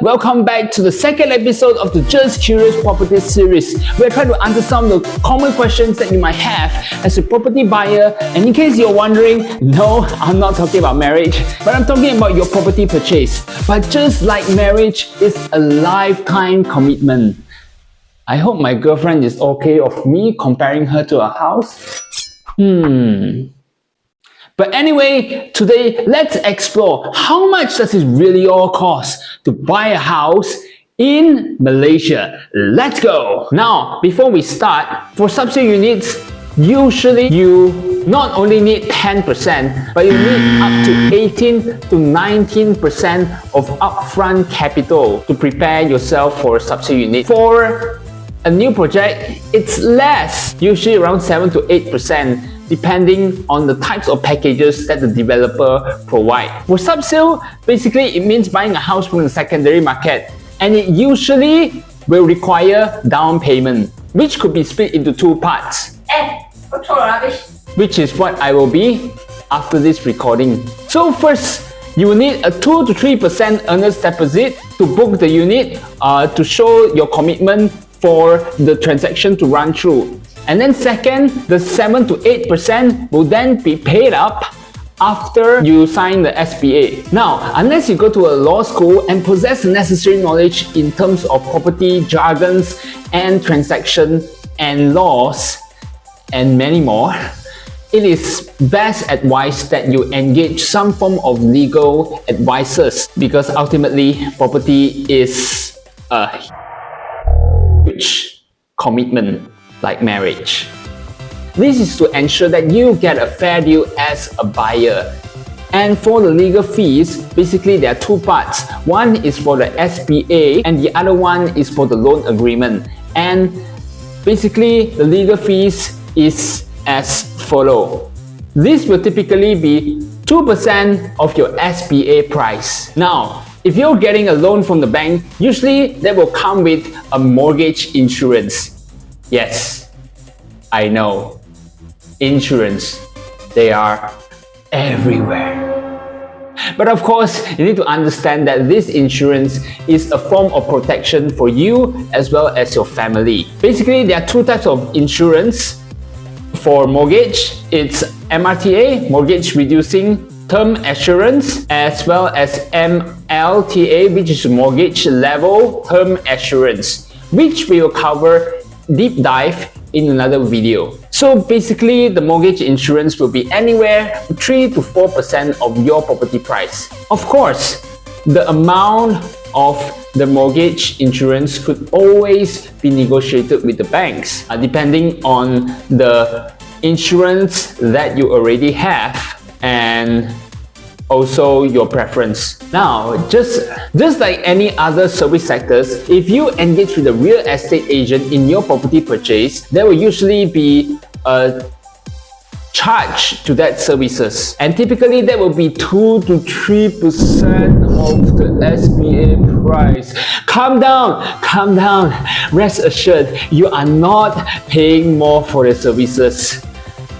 welcome back to the second episode of the Just Curious Property series. We're trying to answer some of the common questions that you might have as a property buyer. And in case you're wondering, no, I'm not talking about marriage, but I'm talking about your property purchase. But just like marriage, it's a lifetime commitment. I hope my girlfriend is okay of me comparing her to a house. But anyway, today let's explore how much does it really all cost to buy a house in Malaysia. Let's go! Now, before we start, for subsidy units, usually you not only need 10%, but you need up to 18 to 19% of upfront capital to prepare yourself for a subsidy unit. For a new project, it's less, usually around 7 to 8%. Depending on the types of packages that the developer provide. For subsale, basically it means buying a house from the secondary market, and it usually will require down payment, which could be split into two parts. Which is what I will be after this recording. So first, you will need a 2 to 3% earnest deposit to book the unit to show your commitment for the transaction to run through. And then second, the 7 to 8% will then be paid up after you sign the SPA. Now, unless you go to a law school and possess the necessary knowledge in terms of property jargons and transaction and laws and many more, it is best advised that you engage some form of legal advisors, because ultimately property is a huge commitment like marriage. This is to ensure that you get a fair deal as a buyer. And for the legal fees, basically there are two parts. One is for the SPA and the other one is for the loan agreement. And basically the legal fees is as follow. This will typically be 2% of your SPA price. Now, if you're getting a loan from the bank, usually that will come with a mortgage insurance. Yes, I know. Insurance, they are everywhere. But of course, you need to understand that this insurance is a form of protection for you as well as your family. Basically, there are two types of insurance. For mortgage, it's MRTA, Mortgage Reducing Term Assurance, as well as MLTA, which is Mortgage Level Term Assurance, which we will cover deep dive in another video. So basically, the mortgage insurance will be anywhere 3 to 4% of your property price. Of course, the amount of the mortgage insurance could always be negotiated with the banks, depending on the insurance that you already have and also your preference. Now, just like any other service sectors, if you engage with a real estate agent in your property purchase, there will usually be a charge to that services, and typically that will be 2 to 3% of the SPA price. Calm down, rest assured, you are not paying more for the services.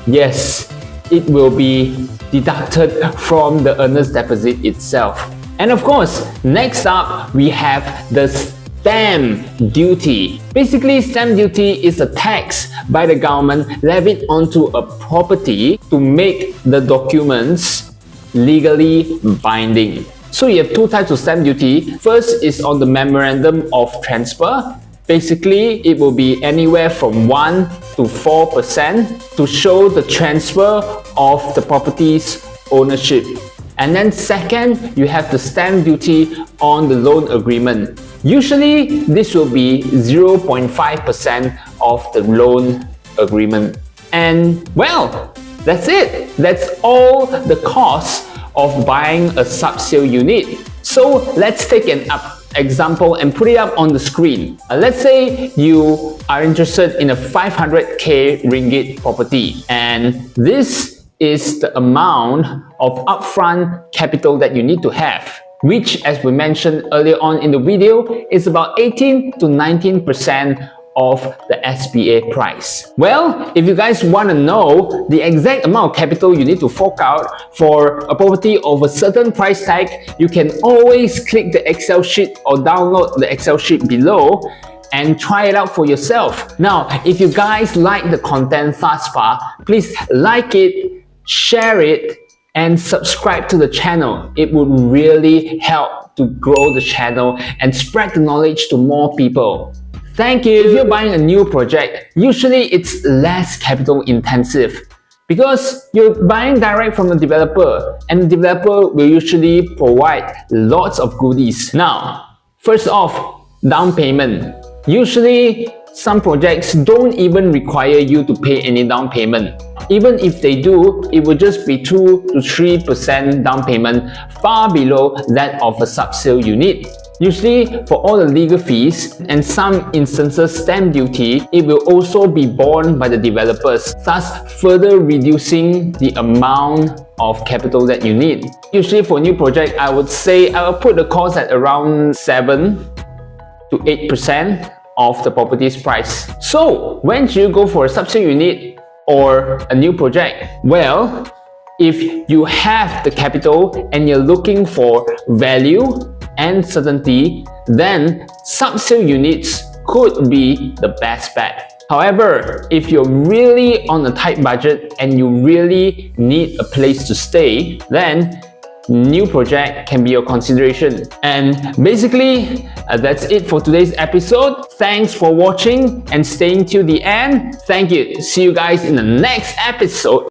Yes, it will be deducted from the earnest deposit itself. And of course, next up we have the stamp duty. Basically, stamp duty is a tax by the government levied onto a property to make the documents legally binding. So you have two types of stamp duty. First is on the memorandum of transfer. Basically, it will be anywhere from 1 to 4% to show the transfer of the property's ownership. And then second, you have the stamp duty on the loan agreement. Usually, this will be 0.5% of the loan agreement. And well, that's it. That's all the cost of buying a subsale unit. So let's take an example and put it up on the screen. Let's say you are interested in a 500k ringgit property, and this is the amount of upfront capital that you need to have, which, as we mentioned earlier on in the video, is about 18 to 19% of the SPA price. Well, if you guys want to know the exact amount of capital you need to fork out for a property of a certain price tag, you can always click the Excel sheet or download the Excel sheet below and try it out for yourself. Now, if you guys like the content thus far, please like it, share it, and subscribe to the channel. It would really help to grow the channel and spread the knowledge to more people. Thank you. If you're buying a new project, usually it's less capital intensive because you're buying direct from the developer, and the developer will usually provide lots of goodies. Now, first off, down payment. Usually, some projects don't even require you to pay any down payment. Even if they do, it will just be 2 to 3% down payment, far below that of a sub-sale unit. Usually, for all the legal fees and some instances stamp duty, it will also be borne by the developers, thus further reducing the amount of capital that you need. Usually for new project, I would say I will put the cost at around 7 to 8% of the property's price. So, when should you go for a sub-sale unit or a new project? Well, if you have the capital and you're looking for value and certainty, then sub-sale units could be the best bet. However, if you're really on a tight budget and you really need a place to stay, then new project can be your consideration. And basically, that's it for today's episode. Thanks for watching and staying till the end. Thank you. See you guys in the next episode.